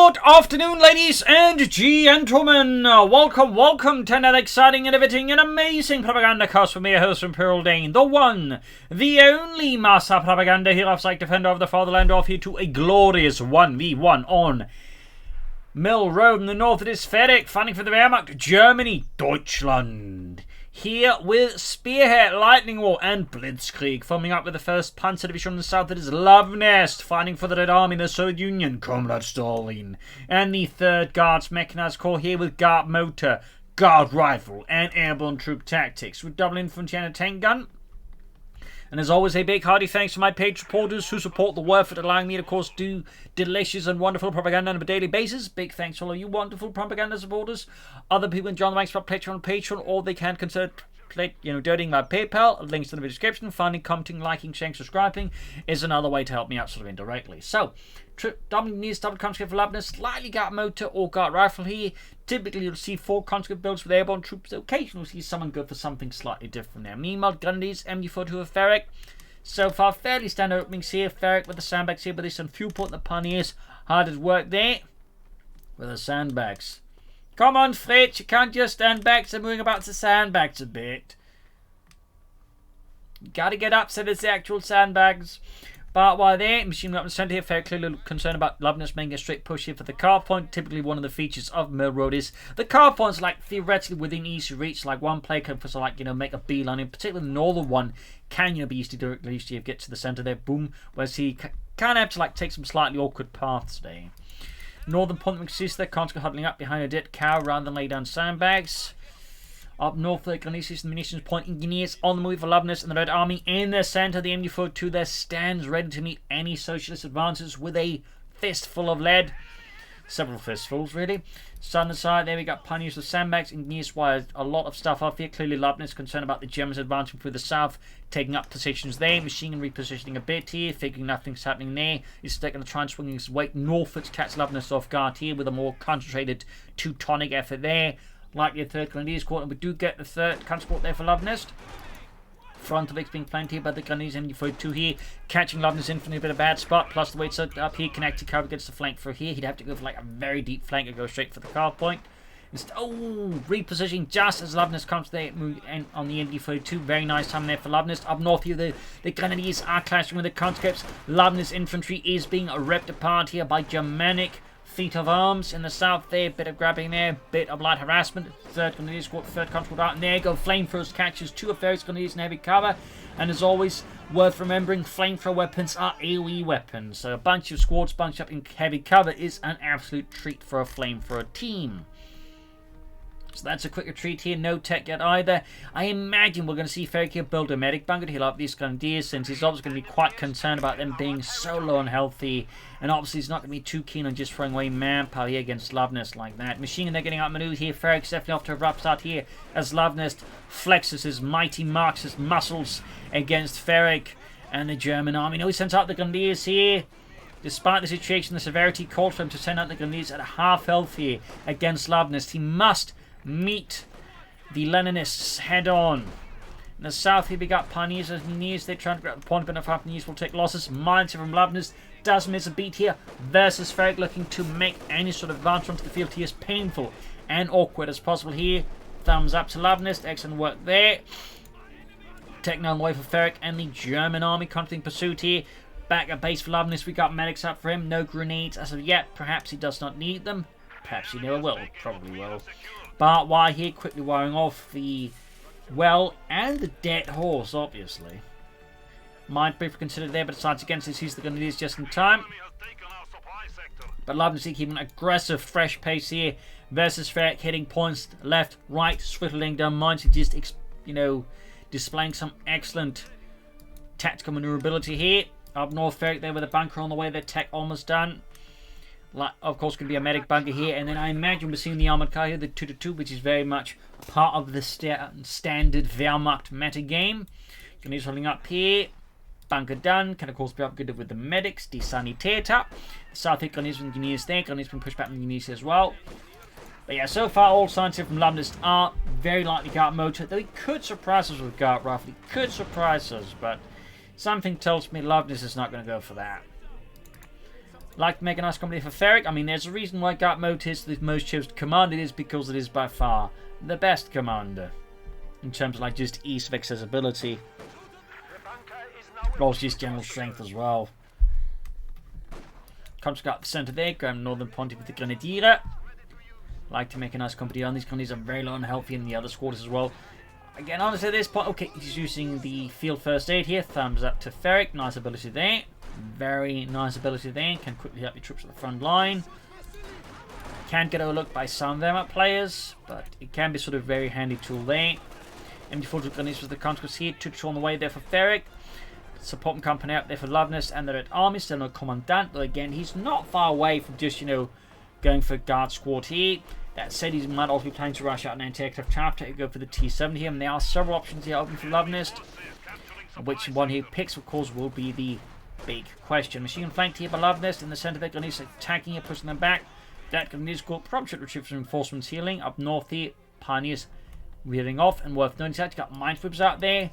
Good afternoon, ladies and gentlemen. Welcome to another exciting, innovating, and amazing Propagandacast with me, your host from Pearl Dane, the one, the only master propaganda hero of Psych Defender of the Fatherland, off here to a glorious 1v1 on Mill Road in the north of this F3rig, fighting for the Wehrmacht, Germany, Deutschland. Here with Spearhead, Lightning War, and Blitzkrieg, forming up with the 1st Panzer Division in the south that is Luvnest, fighting for the Red Army in the Soviet Union, Comrade Stalin. And the 3rd Guards Mechanized Corps here with Guard Motor, Guard Rifle, and Airborne Troop Tactics, with double infantry and a tank gun. And as always, a big hearty thanks to my page supporters who support the work for allowing me to, of course, do delicious and wonderful propaganda on a daily basis. Big thanks to all of you wonderful propaganda supporters. Other people enjoy the ranks about Patreon, or they can consider donating by PayPal. Links in the description. Finding, commenting, liking, sharing, subscribing is another way to help me out sort of indirectly. So, double conscript for Luvnest, slightly Guard Motor or Guard Rifle here. Typically, you'll see 4 conscript builds with airborne troops. Occasionally, you'll see someone go for something slightly different there. Meanwhile, Grenadiers, MU-42 of F3rig. So far, fairly standard openings here. F3rig with the sandbags here, but there's some fuel port in the Pioneers. Hard at work there with the sandbags. Come on, Fritz, you can't just stand back, so moving about the sandbags a bit. You gotta get up, so there's the actual sandbags. But while there, machine weapons center here, fairly clearly concerned about Luvnest making a straight push here for the car point. Typically, one of the features of Mill Road is the car point's like theoretically within easy reach. Like one player can make a beeline, in particular the northern one can be easily directly get to the center there, boom. Whereas he kind of have to take some slightly awkward paths there. Northern point consists there, constantly huddling up behind a dead cow rather than lay down sandbags. Up north, the Grenadiers and munitions point engineers on the move for Luvnest and the Red Army in the center. The MU-42 there stands ready to meet any socialist advances with a fistful of lead. Several fistfuls, really. Southern side, there we got Pioneers with sandbags. Engineers wire a lot of stuff off here. Clearly, Luvnest concerned about the Germans advancing through the south, taking up positions there. Machine gun repositioning a bit here, figuring nothing's happening there. He's going to try and swing his weight northward to catch Luvnest off guard here with a more concentrated Teutonic effort there. Like the 3rd Grenadiers Corps, and we do get the 3rd transport there for Luvnest. Front of it's being flanked here by the Grenadiers MU-42 here, catching Luvnest Infantry a bit of a bad spot, plus the weight set up here, connected cover gets the flank for here. He'd have to go for a very deep flank and go straight for the car point. Repositioning just as Luvnest comes there on the MU-42. Very nice time there for Luvnest. Up north here, the Grenadiers are clashing with the conscripts. Luvnest Infantry is being ripped apart here by Germanic feet of arms in the south there, bit of grabbing there, bit of light harassment. 3rd Grenadiers Squad, 3rd conscript out, and there go flamethrowers catches 2 of those Grenadiers in heavy cover. And as always, worth remembering, flamethrower weapons are AoE weapons, so a bunch of squads bunched up in heavy cover is an absolute treat for a flamethrower team. So that's a quick retreat here, no tech yet either. I imagine we're going to see F3rig here build a medic bunker to heal up these Grenadiers, since he's obviously going to be quite concerned about them being so low and healthy. And obviously he's not going to be too keen on just throwing away manpower here against Luvnest like that. Machine gun, they're getting outmaneuvered here. F3rig's definitely off to a rough start here as Luvnest flexes his mighty Marxist muscles against F3rig and the German army. Now he sends out the Grenadiers here. Despite the situation, the severity called for him to send out the Grenadiers at half health here against Luvnest. He must meet the Leninists head on. In the south here we got Pioneers and Engineers. They're trying to grab the point, but enough Pioneers will take losses. Minds from Luvnest does miss a beat here versus F3rig, looking to make any sort of advance onto the field here as painful and awkward as possible here. Thumbs up to Luvnest, excellent work there. Taking on the way for F3rig and the German army constantly pursuit here. Back at base for Luvnest, we got medics up for him. No grenades as of yet. Perhaps he does not need them. Perhaps he never will. Probably will. But while here, quickly wiring off the well and the dead horse, obviously. Might be considered there, but decides against this. He's the Grenadiers just in time. But Luvnest keeping an aggressive, fresh pace here versus F3rig, hitting points left, right, swiftly down mines. He just, displaying some excellent tactical maneuverability here. Up north, F3rig there with a bunker on the way. Their tech almost done. Of course, could be a medic bunker here, and then I imagine we're seeing the armored car here, the 2-2, which is very much part of the standard Wehrmacht meta game. Grenadiers holding up here, bunker done, can of course be upgraded with the medics, desanitator. South here, Grenadiers and Engineers there, Grenadiers been pushed back from Engineers as well. But yeah, so far all signs here from Luvnest are very likely Guard Motor, though he could surprise us with Guard Rifle, he could surprise us, but something tells me Luvnest is not going to go for that. Like to make a nice company for F3rig. I mean, there's a reason why Gartmode is the most chosen commander. It is because it is by far the best commander in terms of like just ease of accessibility, but also just general strength as well. Comes got the centre there, going northern point with the Grenadier. Like to make a nice company on. These companies are very low and healthy in the other squads as well. Again, honestly, at this point, okay, he's using the field first aid here. Thumbs up to F3rig. Nice ability there. Very nice ability there. Can quickly help your troops at the front line. Can get overlooked by some Wehrmacht players, but it can be sort of very handy tool there. MD4 grenades with the consequence here. 2 on the way there for F3rig. Support and company out there for Luvnest and the Red Army. Still no commandant, but again, he's not far away from just, you know, going for guard squad here. That said, he might also be planning to rush out an anti-aircraft chapter and go for the T-70 here. And there are several options here open for Luvnest. Which one he picks, of course, will be the big question. Machine gun flanked here by Luvnest in the centre. They're going to attacking here, pushing them back. That Grenadier Corps probably should retrieve some reinforcements healing. Up north here, Pioneers rearing off. And worth noting that, got minesweepers out there.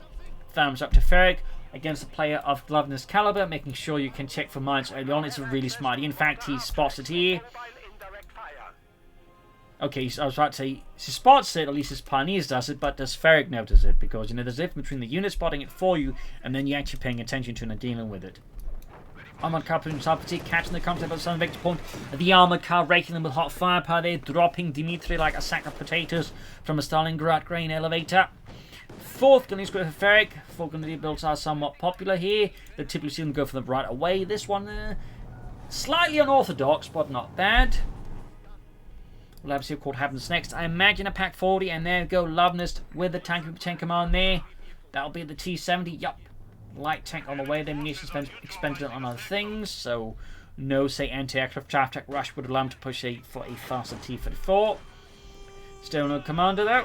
Thumbs up to F3rig. Against a player of Luvnest caliber, making sure you can check for mines early on. It's really smart. In fact, he spots it here. Okay, so I was about to say, he spots it, at least his Pioneers does it, but does F3rig notice it? Because, you know, there's a difference between the unit spotting it for you, and then you actually paying attention to it and dealing with it. Armoured car pushing Sarpati, catching the contact of the Southern Vector Point. The armoured car raking them with hot firepower there, dropping Dmitry like a sack of potatoes from a Stalingrad grain elevator. Fourth Grenadier Squad for F3rig. 4 Grenadier builds are somewhat popular here. They typically see them go for them right away. This one, slightly unorthodox, but not bad. We'll have to see what happens next. I imagine a Pack 40, and there we go, Luvnest with the tank command there. That'll be the T-70. Yup. Light tank on the way. The ammunition expended on other things, so no, say, anti-aircraft chaff attack rush would allow him to push for a faster T-34. Still no commander, though.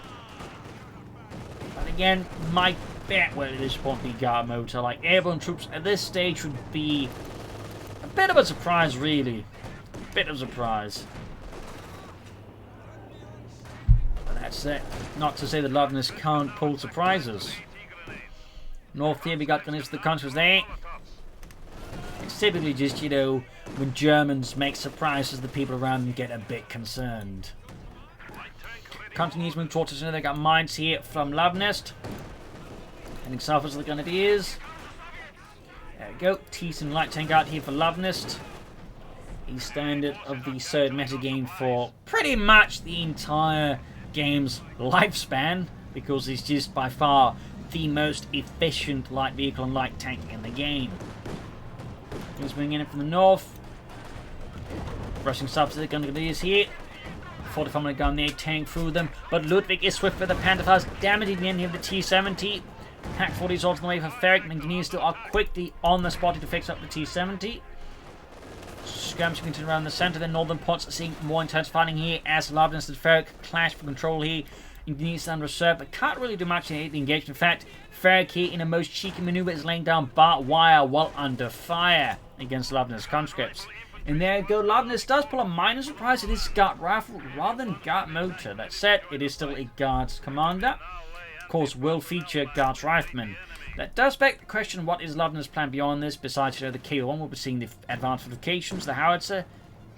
But again, my bet will at this point be guard motor. Like, airborne troops at this stage would be a bit of a surprise, really. A bit of a surprise. But that's it. Not to say that Luvnest can't pull surprises. North here, we got the countries there. It's typically just, you know, when Germans make surprises, the people around them get a bit concerned. Continues moving towards us. They got mines here from Luvnest. Heading south as the Grenadiers. There we go. T-10 light tank out here for Luvnest. A standard of the third meta game for pretty much the entire game's lifespan, because it's just by far the most efficient light vehicle and light tank in the game. Things moving in from the north. Rushing south to the Grenadiers here. 45 minute gun there, tank through them, but Ludwig is swift with the Panthers, damaging the ending of the T-70. Pack 40 is also on the way for F3rig, and Engineers still are quickly on the spot to fix up the T-70. Skirmishing continue around the centre, then northern points seeing more intense fighting here as Luvnest and F3rig clash for control here. Engineers stand reserve, but can't really do much in the engagement. In fact, F3rig here in a most cheeky manoeuvre is laying down barbed wire while under fire against Luvnest conscripts. And there you go, Luvnest does pull a minor surprise. It is Guard Rifle rather than Guard Motor. That said, it is still a Guards Commander. Of course, will feature Guards Rifleman. That does beg the question, what is Luvnest's plan beyond this? Besides, you know, the K1, we'll be seeing the advanced fortifications, the howitzer,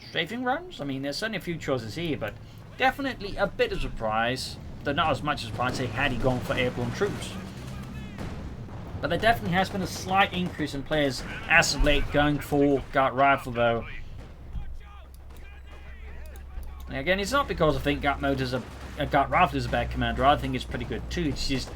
strafing runs. I mean, there's certainly a few choices here, but definitely a bit of surprise. Though not as much as surprise, say, had he gone for airborne troops. But there definitely has been a slight increase in players as of late going for Guard Rifle, though. And again, it's not because I think Guard Rifle is a bad commander. I think it's pretty good too. It's just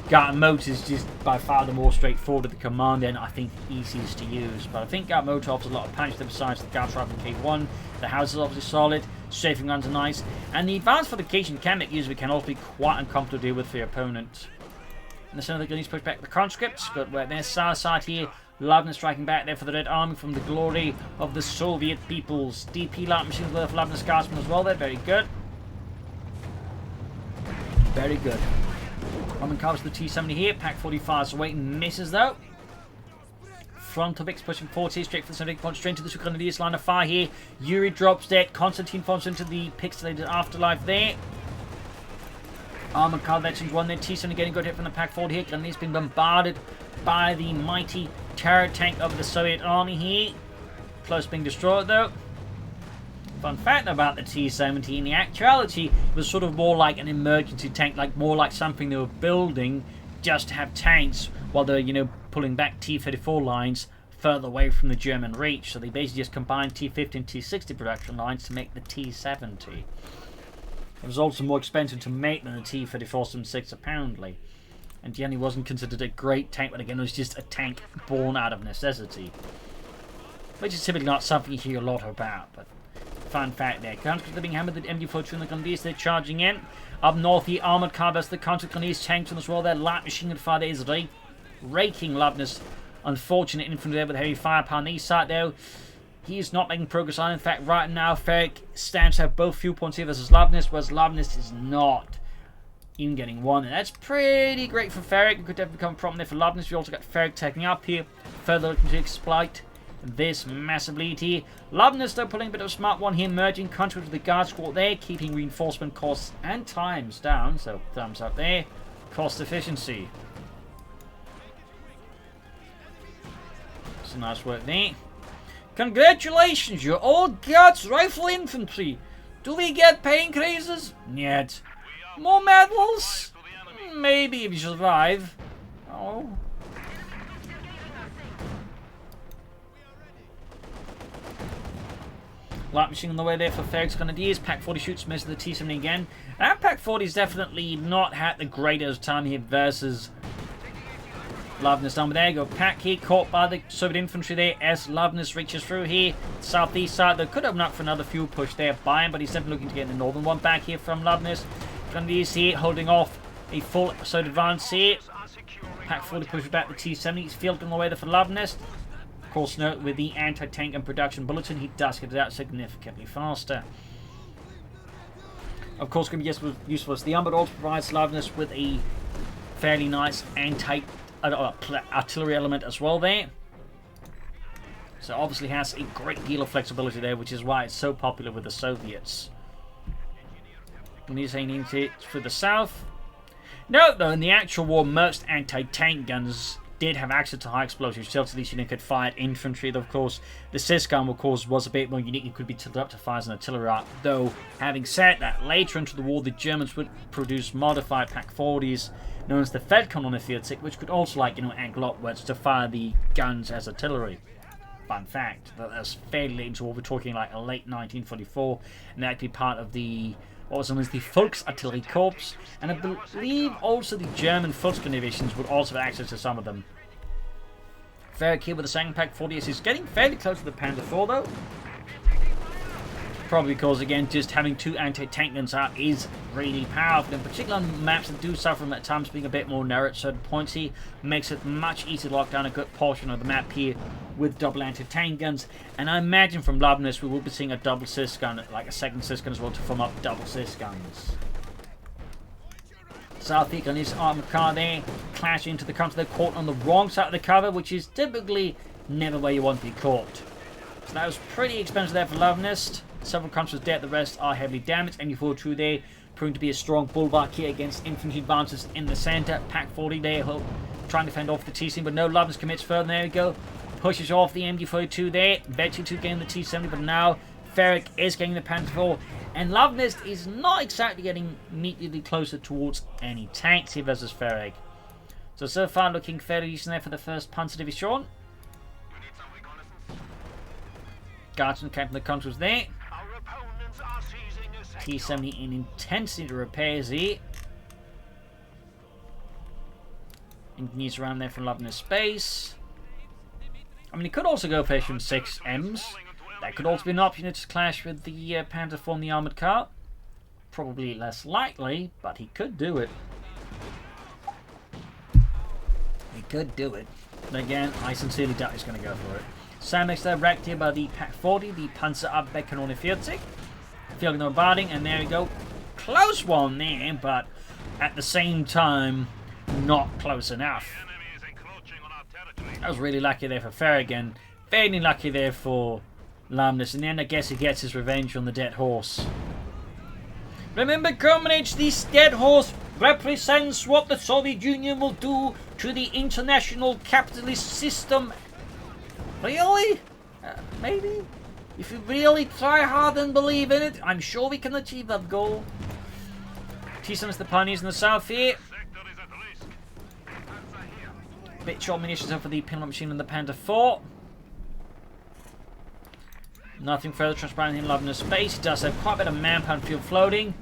Guard Motor is just by far the more straightforward of the command, and I think the easiest to use. But I think Guard Motor offers a lot of punch besides the Guard Rifle K1. The house is obviously solid. Strafing runs are nice, and the advanced fortification can make use of it, can also be quite uncomfortable to deal with for your opponent. In the center, they're going to push back the conscripts. Good work there. South side here. Luvnest striking back there for the Red Army from the glory of the Soviet peoples. DP light machines there for Luvnest Guardsmen as well there. Very good. Very good. Roman covers the T-70 here. Pack 45 away. Misses though. Front of X pushing 40 straight for the center point. Straight into the two Grenadiers line of fire here. Yuri drops dead. Konstantin falls into the pixelated afterlife there. Armored car veterans won their T-70 getting good hit from the Pack 40 here. Grenadiers being bombarded by the mighty terror tank of the Soviet army here. close to being destroyed though. Fun fact about the T-70, in the actuality, it was sort of more like an emergency tank, like more like something they were building just to have tanks while they're, you know, pulling back T-34 lines further away from the German reach. So they basically just combined T-50 and T-60 production lines to make the T-70. It was also more expensive to make than the T-34-76 apparently. And generally wasn't considered a great tank, but again it was just a tank born out of necessity. Which is typically not something you hear a lot about, but fun fact there. Conscripts are being hammered with the MD-42 and the Grenadiers, they're charging in. Up north, the armoured car versus the conscript Grenadiers tanks on as well. Their light machine gun fire there is raking Luvnest. Unfortunate infantry there with heavy firepower on the east side though. He is not making progress on. In fact, right now, F3rig stands to have both viewpoints here versus Luvnest, whereas Luvnest is not even getting one. And that's pretty great for F3rig. It could definitely become a problem there for Luvnest. We also got F3rig taking up here, further looking to exploit this massive lead here. Luvnest though pulling a bit of a smart one here, merging country with the guard squad there, keeping reinforcement costs and times down. So thumbs up there. Cost efficiency. Some nice work there. Congratulations, you're all guards rifle infantry. Do we get pay increases? Yet. More medals? Maybe if you survive. Oh. Light machine on the way there for F3rig's Grenadiers. Pack 40 shoots, misses the T-70 again. And Pack 40 is definitely not had the greatest time here versus Luvnest. Down there you go. Pack here caught by the Soviet infantry there as Luvnest reaches through here. Southeast side though could open up for another fuel push there by him, but he's definitely looking to get the northern one back here from Luvnest. Grenadiers here holding off a full Soviet advance here. Pack 40 pushes back the T-70. He's fielding the way there for Luvnest. Of course, note with the anti-tank and production bulletin, he does get it out significantly faster. Of course, going to be useful as the armor, but also provides Luvnest with a fairly nice artillery element as well there. So obviously has a great deal of flexibility there, which is why it's so popular with the Soviets. And he's heading for the south. Note though, in the actual war, most anti-tank guns did have access to high explosive shells, so these could fire at infantry. Though, of course, the CIS gun, of course, was a bit more unique. It could be tilted up to fire as an artillery arc. Though, having said that, later into the war, the Germans would produce modified Pack 40s, known as the Feldkon on the F3rig, which could also, like, you know, angle upwards to fire the guns as artillery. Fun fact, that was fairly late into war. We're talking like a late 1944, and that could be part of the what was known as the Volksartillerie Corps, and I believe also the German Volksgun divisions would also have access to some of them. F3rig here with the second Pack 40. He's getting fairly close to the Panzer IV though. Probably because, again, just having two anti-tank guns out is really powerful, in particular on maps that do suffer from at times being a bit more narrow at certain points here. Makes it much easier to lock down a good portion of the map here with double anti-tank guns. And I imagine from Luvnest we will be seeing a double CIS gun, like a second CIS gun as well, to form up double CIS guns. Southeast on his armored car there, clash into the counter. They're caught on the wrong side of the cover, which is typically never where you want to be caught. So that was pretty expensive there for Luvnest. Several countries dead, the rest are heavily damaged. MD-42 there, proving to be a strong bulwark here against infantry advances in the center. Pack 40 there, trying to fend off the T-70, but no, Luvnest commits further. There we go. Pushes off the MD-42 there. Betty 2 getting the T-70, but now F3rig is getting the Panzer IV. And Luvnest is not exactly getting immediately closer towards any tanks here versus F3rig. So far looking fairly decent there for the 1st Panzer Division. Guardsman captain the countries there. T-70 in intensity to repairs here. Engineers around there from Luvnest space. I mean, he could also go for Echelon 6 Ms. That could also be an option to clash with the Panzer IV and the armoured car. Probably less likely, but he could do it. He could do it. But again, I sincerely doubt he's going to go for it. Samex there wrecked here by the Pack 40, the Panzer Abwehr on the 40. Feeling no bombarding, and there we go. Close one there, but at the same time, not close enough. I was really lucky there for F3rig, and fairly lucky there for Luvnest. In the end, I guess he gets his revenge on the dead horse. Remember, comrades, this dead horse represents what the Soviet Union will do to the international capitalist system. Really? maybe? If you really try hard and believe in it, I'm sure we can achieve that goal. T-7's the pioneers in the south here. Bit short munitions over the pinlock machine and the Panther 4. Nothing further transparent in Luvnest space. He does have quite a bit of manpower and fuel floating.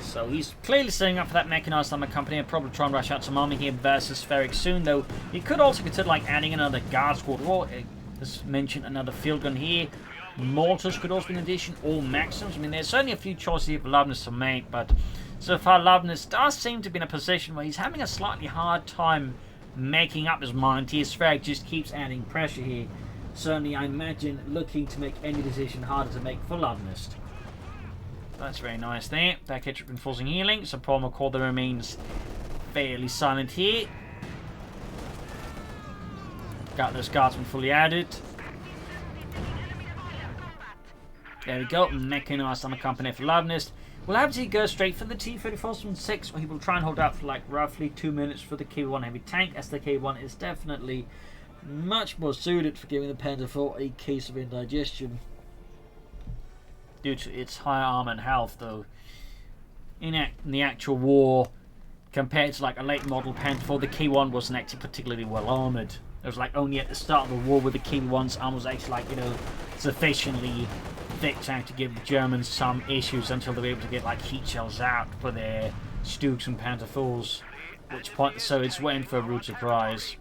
So he's clearly setting up for that mechanized armor company and probably try and rush out some army here versus F3rig soon, though he could also consider like adding another guard squad or, as mentioned, another field gun here. Mortars could also be an addition, or Maxims. I mean, there's certainly a few choices here for Luvnest to make, but so far Luvnest does seem to be in a position where he's having a slightly hard time making up his mind here. F3rig just keeps adding pressure here. Certainly, I imagine looking to make any decision harder to make for Luvnest. That's very nice there. Back hitch reinforcing healing. So Paul McCall remains fairly silent here. Got those guardsmen fully added. There we go. Mechanized armor company for Luvnest. We'll have to go straight for the T-34-6, or he will try and hold out for like roughly 2 minutes for the K1 heavy tank, as the K1 is definitely much more suited for giving the Panther 4 a case of indigestion. Due to its higher armor and health, though. In the actual war, compared to like a late model Panther 4, the K1 wasn't actually particularly well armored. It was like only at the start of the war where the K1's armor was actually like, you know, sufficiently thick to give the Germans some issues until they were able to get like heat shells out for their Stooks and Panther 4s. At which point, so it's waiting for a rude surprise.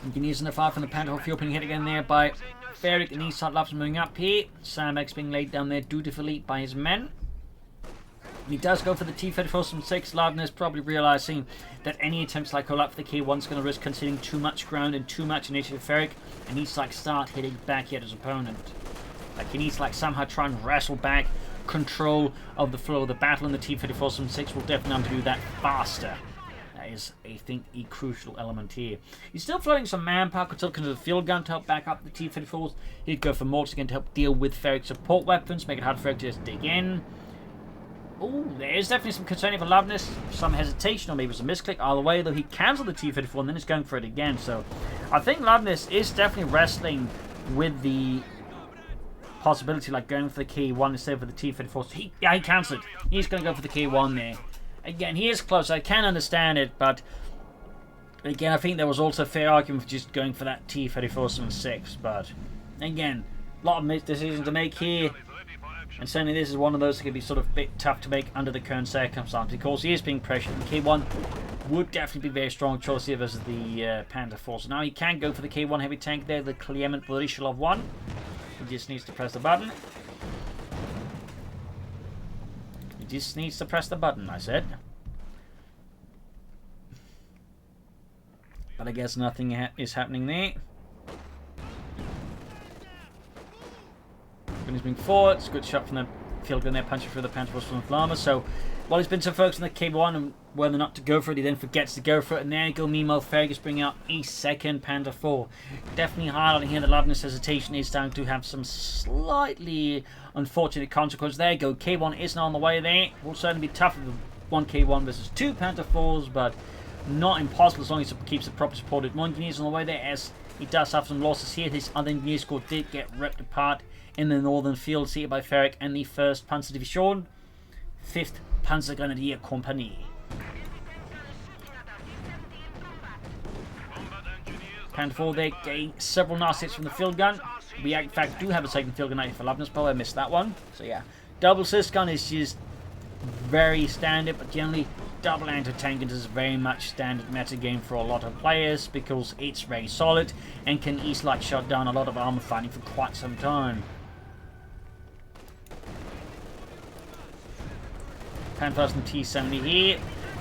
You can use the fire from the Panther 4 fuel being hit again there by F3rig, and east side Love's moving up here. Sandbags being laid down there dutifully by his men. He does go for the T-34-6. Luvnest probably realizing that any attempts like hold up for the K1 is going to risk conceding too much ground and too much initiative for F3rig, and needs to like start hitting back at his opponent. Like he needs to like somehow try and wrestle back control of the flow of the battle, and the T-34-6 will definitely have to do that faster. That is, I think, a crucial element here. He's still floating some manpower, could still consider the field gun to help back up the T-34s. He'd go for mortars again to help deal with F3rig support weapons, make it hard for F3rig to just dig in. Oh, there is definitely some concern for Luvnest, some hesitation, or maybe it's a misclick. Either way, though, he cancelled the T-34 and then he's going for it again. So, I think Luvnest is definitely wrestling with the possibility, like going for the K1 instead of the T-34. Yeah, he cancelled. He's going to go for the K1 there. Again, he is close. I can understand it, but again, I think there was also a fair argument for just going for that T-34-6. But again, a lot of decisions to make here. And certainly this is one of those that can be sort of a bit tough to make under the current circumstances. Because he is being pressured. The K1 would definitely be a very strong choice here versus the Panther 4. So now he can go for the K1 heavy tank there, the Clement Borishelov 1. He just needs to press the button. He just needs to press the button, I said. But I guess nothing is happening there. He's moving forward. It's a good shot from the field gun there, punching through the Panther 4's from armor. So while he's been so focused on the K1 and whether or not to go for it, he then forgets to go for it. And there you go. Meanwhile, F3rig is bringing out a second Panther 4. Definitely highlighting here that Luvnest's hesitation is starting to have some slightly unfortunate consequences. There you go. K1 isn't on the way there. It will certainly be tougher than one K1 versus two Panther 4s, but not impossible as long as he keeps the proper supported. One engineer's on the way there, as he does have some losses here. His other engineer squad did get ripped apart in the northern fields here by F3rig and the 1st Panzer Division, 5th Panzer Grenadier Company. Panther 4 there getting several nasty hits from the field gun. We in fact do have a second field gun out for Luvnest, but I missed that one. So yeah, double assist gun is just very standard, but generally double anti-tank is very much standard meta game for a lot of players because it's very solid and can easily like shut down a lot of armor fighting for quite some time. Panther and T-70 here.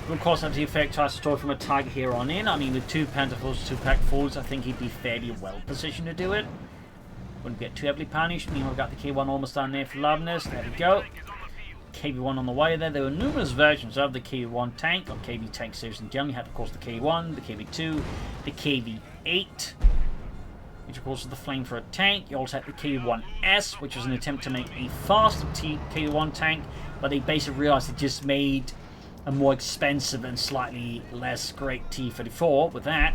Of course, have the effect tries to start from a Tiger here on in. I mean, with two Panther 4s, two Pack 4s, I think he'd be fairly well positioned to do it. Wouldn't get too heavily punished. Meanwhile, we've got the K1 almost down there for Luvnest. There we go. KV1 on the way there. There were numerous versions of the KV1 tank, or KV tank series in general. You had, of course, the K1, the KV2, the KV8, which, of course, is the flamethrower tank. You also had the KV1S, which was an attempt to make a faster KV1 tank, but they basically realized it just made a more expensive and slightly less great T-34 with that.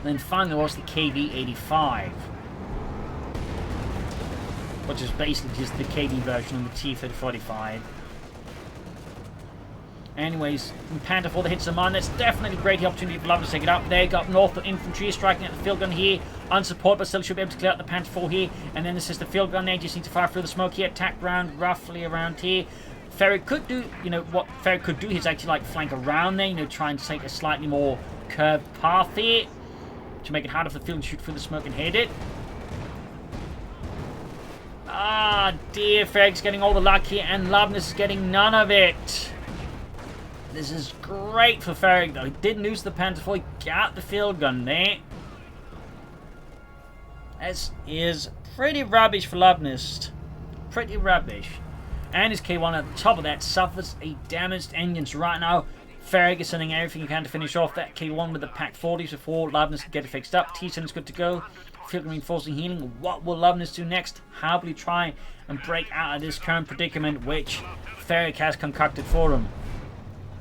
Then finally there was the KV-85, which is basically just the KV version of the T-35. Anyways, in Panther 4, the hits are mine. That's definitely a great opportunity for Luvnest to take it up. There, got north, the infantry striking at the field gun here. Unsupported, but still should be able to clear out the Panther 4 here. And then this is the field gun there. Just need to fire through the smoke here. Attack round roughly around here. F3rig could do, what F3rig could do is actually like flank around there, try and take a slightly more curved path here to make it harder for the field and shoot through the smoke and hit it. Ah, dear, F3rig's getting all the luck here, and Luvnest is getting none of it. This is great for F3rig, though. He didn't lose the Panther 4. He got the field gun there. This is pretty rubbish for Luvnest. Pretty rubbish. And his K1 at the top of that suffers a damaged engine. So right now, F3rig is sending everything he can to finish off that K1 with the Pack 40s before Luvnest can get it fixed up. T-10 is good to go. Field reinforcing healing. What will Luvnest do next? How will he try and break out of this current predicament which F3rig has concocted for him?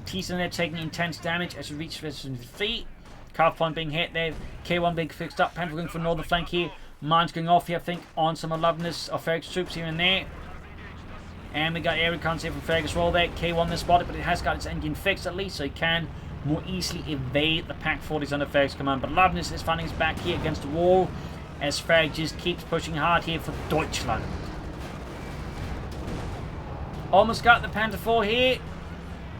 T-10 there taking intense damage as he reaches his feet. Calf point being hit there. K1 being fixed up. Panther going for northern flank here. Mines going off here, I think, on some of Luvnest or F3rig's troops here and there. And we got air recons here from F3rig as well there. K1 this spotted, but it has got its engine fixed at least, so he can more easily evade the Pack 40s under F3rig's command. But Luvnest is finding his back here against the wall as F3rig just keeps pushing hard here for Deutschland. Almost got the Panther 4 here,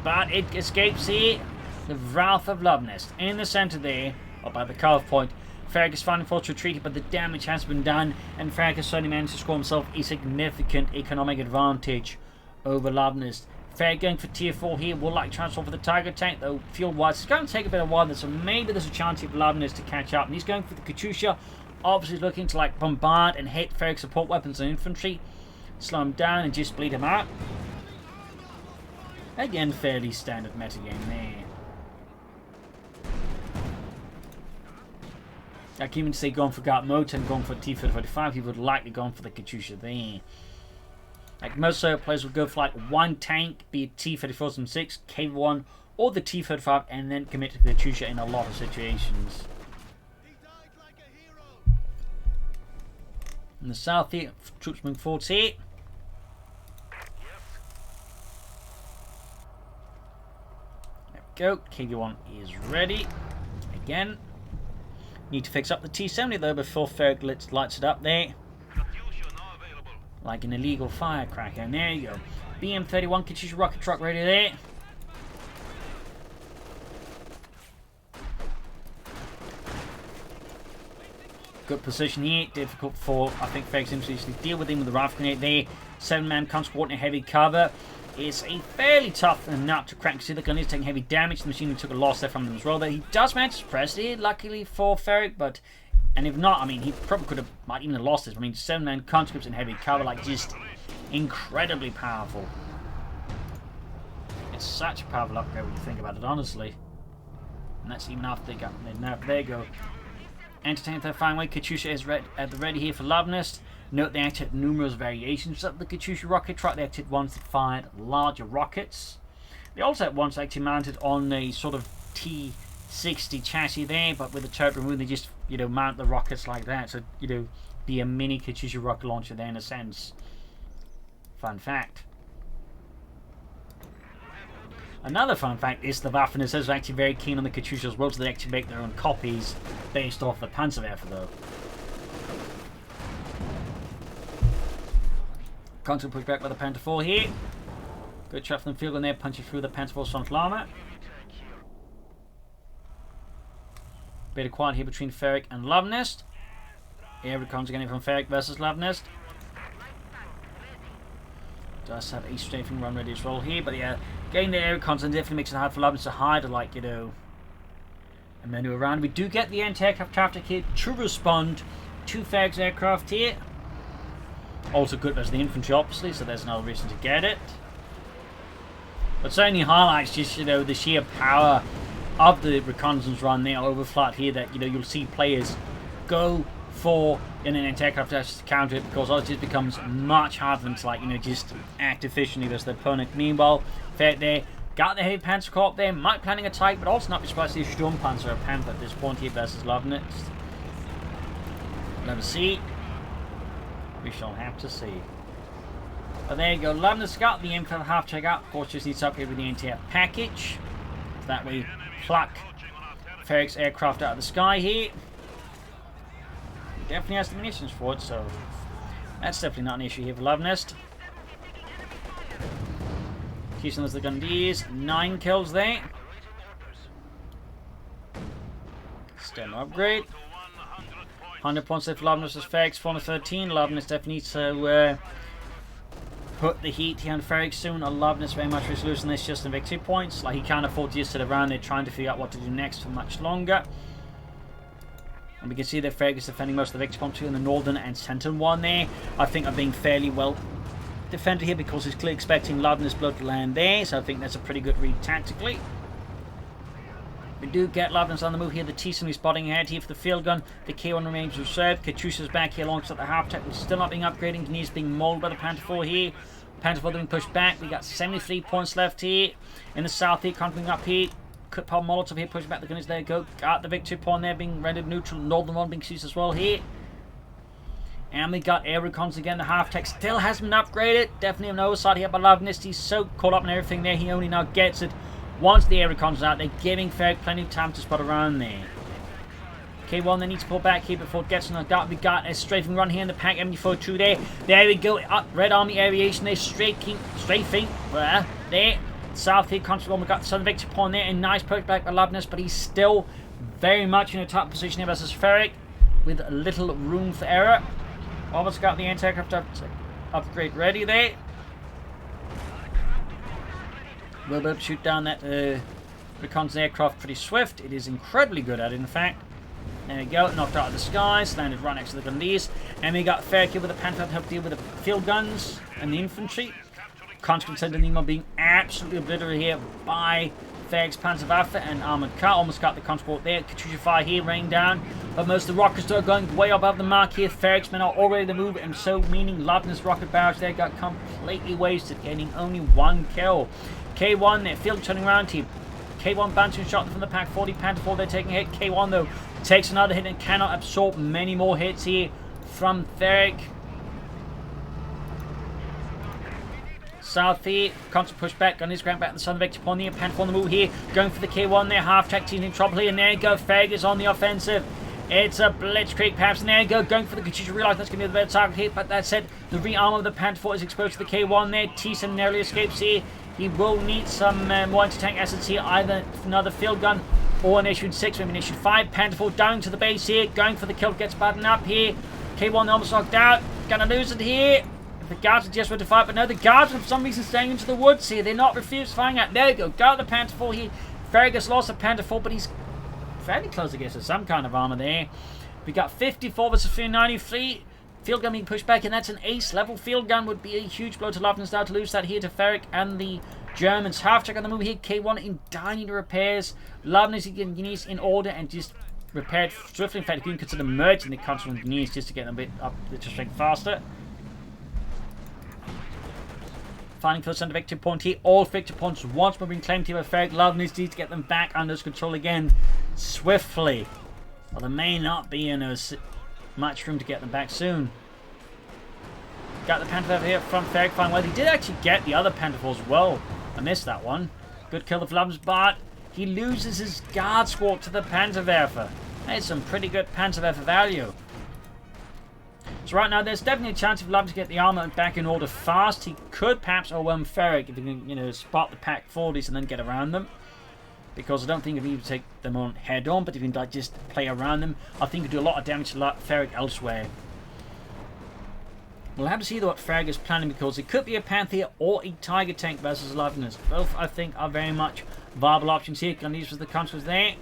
but it escapes here. The wrath of Luvnest in the center there, up by the calf point. F3rig is finding forced retreat, but the damage has been done, and F3rig has certainly managed to score himself a significant economic advantage over Luvnest. F3rig going for tier 4 here, will like transfer for the Tiger tank, though fuel-wise it's going to take a bit of while, so maybe there's a chance for Luvnest to catch up. And he's going for the Katyusha, obviously looking to like bombard and hit F3rig support weapons and infantry, slow him down and just bleed him out. Again, fairly standard metagame there. I can even say going for Gartmota and going for T-35, he would likely gone for the Katyusha there. Like most Soviet players would go for like one tank, be it T-34-6, K1, or the T-35, and then commit to the Katyusha in a lot of situations. In the south here, troops moving forward here. There we go, KV1 is ready. Again. Need to fix up the T-70 though before F3rig lights it up there. Like an illegal firecracker. And there you go. BM-31 Katyusha rocket truck ready there. Good position here. Difficult for, I think, F3rig to deal with him with the rifle grenade there. 7-man conscript in heavy cover. It's a fairly tough nut to crack. See, the gun is taking heavy damage. The machine took a loss there from him as well. But he does manage to suppress it, luckily for F3rig. But, and if not, I mean, he probably could have, might even have lost this. I mean, 7-man conscripts in heavy cover, like, just incredibly powerful. It's such a powerful upgrade when you think about it, honestly. And that's even after they got, now there you go. Entertaining their fine way. Katyusha is at the ready here for Luvnest. Note they actually had numerous variations of the Katyusha rocket truck. They actually had ones that fired larger rockets. They also had ones actually mounted on a sort of T-60 chassis there, but with a turbo moon, they just, mount the rockets like that. So, be a mini Katyusha rocket launcher there in a sense. Fun fact. Another fun fact is the Waffen-SS is actually very keen on the Katyusha as well, so they actually make their own copies based off the Panzerwerfer though. Constant push back by the Panther 4 here. Good shot from the field gun there, punching through the Panther 4's frontal armor. Bit of quiet here between F3rig and Luvnest. Air recons again from F3rig versus Luvnest. Does have a strafing run ready as well here, but yeah, getting the air recons definitely makes it hard for Luvnest to hide, like, and maneuver around. We do get the anti-aircraft traffic here to respond to F3rig's aircraft here. Also good as the infantry, obviously, so there's no reason to get it. But certainly highlights just, the sheer power of the reconnaissance run there over flat here that, you'll see players go for an anti-aircraft to counter it, because otherwise it becomes much harder than to, like, just act efficiently against the opponent. Meanwhile, Ferric there got the heavy Panzer Corps there, might planning a tight, but also not be surprised to see Sturmpanzer or Panther at this point here versus Luvnest. Let us see. We shall have to see. But there you go, Luvnest got the info half check out. Of course, just needs to upgrade with the entire package. So that way, pluck Ferric's aircraft out of the sky here. Definitely has the munitions for it, so that's definitely not an issue here for Luvnest. Houston as the Gundiers, 9 kills there. Still no upgrade. 100 points there for Luvnest as Ferric's 413. Luvnest definitely needs to put the heat here on Ferric soon. Luvnest very much resolution this just in victory points. Like, he can't afford to just sit around there trying to figure out what to do next for much longer. And we can see that Ferric is defending most of the victory points in the northern and central one there. I think are being fairly well defended here because he's clearly expecting Luvnest blood to land there. So I think that's a pretty good read tactically. We do get Luvnest on the move here. The T-70 spotting ahead here for the field gun. The K1 remains reserved. Katyusha's back here alongside the half-tech, which is still not being upgraded. He needs being mauled by the Panther 4 here. Panther 4 being pushed back. We got 73 points left here. In the south here, conquering up here. Paul Molotov here pushing back the gunners. There you go. Got the victory point there being rendered neutral. Northern one being used as well here. And we got air recons again. The half-tech still hasn't been upgraded. Definitely an oversight here by Luvnest. He's so caught up in everything there. He only now gets it once the air recons out. They're giving Ferric plenty of time to spot around there. K1 they need to pull back here before it gets on the dot. We got a strafing run here in the pack. MD42 there. There we go. Up Red Army Aviation there. Strafing. There. South here. Constable. We got the southern victory point there. And nice push back by Luvnest. But he's still very much in a top position here versus Ferric, with little room for error. Almost got the anti-aircraft upgrade ready there. We'll be able to shoot down that reconnaissance aircraft pretty swift. It is incredibly good at it, in fact. There we go, knocked out of the skies, landed right next to the Gundiers. And we got Ferric here with the Panther to help deal with the field guns and the infantry. Consequence of Nemo being absolutely obliterated here by Ferric's Panzerwaffe and armored car. Almost got the transport there. Katyusha fire here raining down. But most of the rockets are going way above the mark here. Ferric's men are already the move, and so meaning Luvnest's rocket barrage there got completely wasted, getting only 1 kill. K1 there, field turning around here. K1 bouncing shot from the pack 40 Panther 4, they're taking a hit. K1 though takes another hit and cannot absorb many more hits here from Ferric. South here, constant push back on his ground back to the southern victory point here. Panther on the move here, going for the K1 there. Half track team in trouble here, and there you go. Ferric is on the offensive. It's a blitzkrieg perhaps, and there you go, going for the Katyusha. Realize that's going to be the better target here, but that said, the rearm of the Panther 4 is exposed to the K1 there. T7 narrowly escapes here. He will need some more anti-tank assets here, either another field gun or an issue 6, maybe an issue 5. Panther 4 down to the base here, going for the kill, gets buttoned up here. K1 almost knocked out, gonna lose it here. The guards are just ready to fight, but no, the guards are for some reason staying into the woods here. They're not refused firing at. There you go, got the Panther 4 here. Ferric has lost the Panther 4, but he's fairly close, I guess, to some kind of armor there. We got 54 versus 393. Field gun being pushed back, and that's an ace level field gun. Would be a huge blow to Luvnest now to lose that here to Ferric and the Germans. Half check on the move here. K1 in dying to repairs. Luvnest needs in order and just repaired swiftly. In fact, you can consider merging the constant needs just to get them a bit up the strength faster. Finding first under victory point here. All victory points once more being claimed here by Ferric. Luvnest needs to get them back under his control again swiftly. Well, there may not be much room to get them back soon. Got the Panther here from Ferric. Fine. Well, he did actually get the other Panther as well. I missed that one. Good kill of Luvnest, but he loses his guard squad to the Panzerwerfer. That's some pretty good Panzerwerfer value. So right now, there's definitely a chance of Luvnest to get the armor back in order fast. He could perhaps overwhelm Ferric if he can, spot the pack 40s and then get around them. Because I don't think if he would take them on head on, but if he can just play around them, I think he could do a lot of damage to Ferric elsewhere. We'll have to see what Ferric is planning, because it could be a Panther or a Tiger tank versus Luvnest. Both, I think, are very much viable options here. Can use the counters there.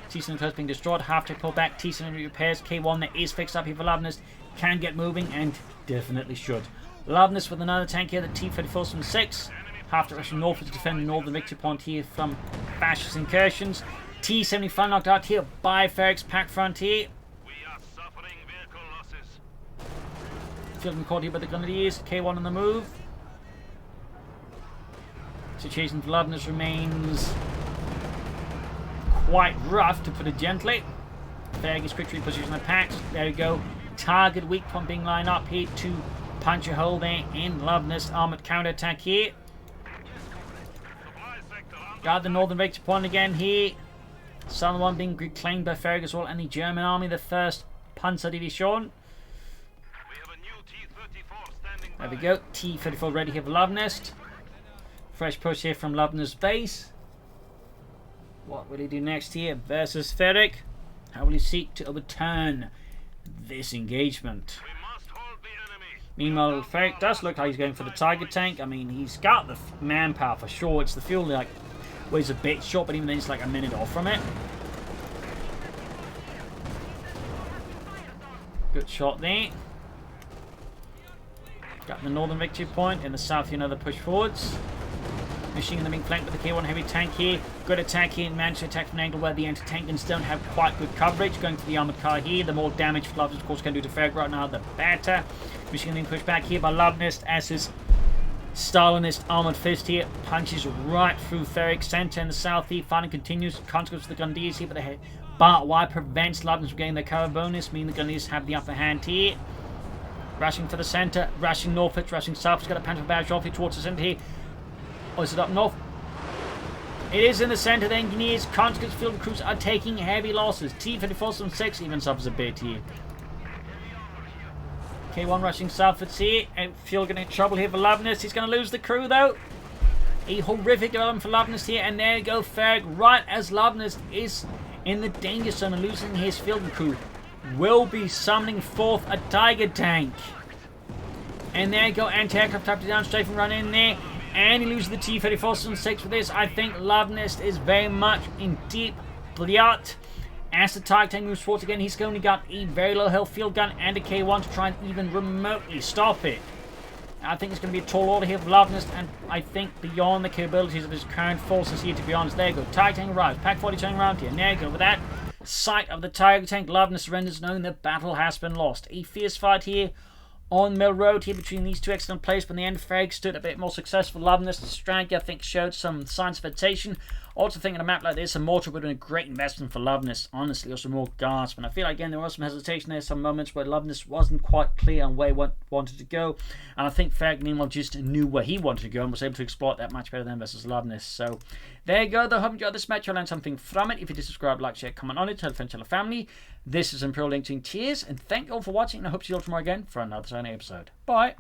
T7 close being destroyed. Half check pull back. T7 repairs. K1 that is fixed up here for Luvnest. Can get moving and definitely should. Luvnest with another tank here, the T-34 from 6. Half direction north to defend the northern victory point here from fascist incursions. T-75 knocked out here by Ferric's pack front here. field and caught here by the Grenadiers. K1 on the move. Situation for Luvnest remains quite rough, to put it gently. F3rig is quickly positioned the packs. There we go. Target weak point being lined up here to punch a hole there in Luvnest. Armoured counter-attack here. Got the northern victory point again here. Southern one being reclaimed by F3rig as well, and the German army, the 1st Panzer Division. There we go. T-34 ready here for Luvnest. Fresh push here from Luvnest base. What will he do next here versus F3rig? How will he seek to overturn this engagement? Meanwhile, F3rig does look like he's going for the Tiger tank. I mean, he's got the manpower for sure. It's the fuel like weighs a bit short, but even then it's like a minute off from it. Good shot there. Got the northern victory point. In the south, another push forwards. Machine gun being flanked with the K1 heavy tank here. Good attack here. Managed to attack from an angle where the anti-tank guns don't have quite good coverage. Going for the armoured car here. The more damage Luvnest, of course, can do to F3rig right now, the better. Machine gun being pushed back here by Luvnest as his Stalinist armoured fist here punches right through F3rig. Centre in the south here. Fighting continues. Consequence of the Grenadiers here, but the barbed wire prevents Luvnest from getting their cover bonus, meaning the Grenadiers have the upper hand here. Rushing for the centre. Rushing northwards. Rushing southwards. Got a panther barrage off here towards the centre here. Or is it up north? It is in the centre. The engineers, conscripts, field crews are taking heavy losses. T-34 6 even suffers a bit here. K1 rushing southwards here. And Fuel getting in trouble here for Luvnest. He's going to lose the crew though. A horrific development for Luvnest here. And there you go, F3rig, right as Luvnest is in the danger zone and losing his field and crew, will be summoning forth a Tiger tank. And there you go, anti-aircraft type down, strafe and run in there. And he loses the T-34 6 for this. I think Luvnest is very much in deep blight. As the Tiger tank moves forward again, he's only got a very low health field gun and a K1 to try and even remotely stop it. I think it's going to be a tall order here for Luvnest, and I think beyond the capabilities of his current forces here, to be honest. There you go, Tiger tank arrives, Pack 40 turning around here. And there you go, with that sight of the Tiger tank, Luvnest surrenders, knowing the battle has been lost. A fierce fight here on Mill Road here between these two excellent players, but in the end, F3rig stood a bit more successful. Luvnest's strategy, I think, showed some signs of hesitation. Also think on a map like this, a mortar would have been a great investment for Luvnest, honestly, also more guards. But I feel like, again, there was some hesitation there, some moments where Luvnest wasn't quite clear on where he wanted to go. And I think F3rig, meanwhile, just knew where he wanted to go and was able to exploit that much better than versus Luvnest. So there you go, though. Hope you enjoyed this match. You'll learn something from it. If you did subscribe, like, share, comment on it, tell a friend, tell a family. This is Imperial LinkedIn. Cheers, and thank you all for watching, and I hope to see you all tomorrow again for another exciting episode. Bye.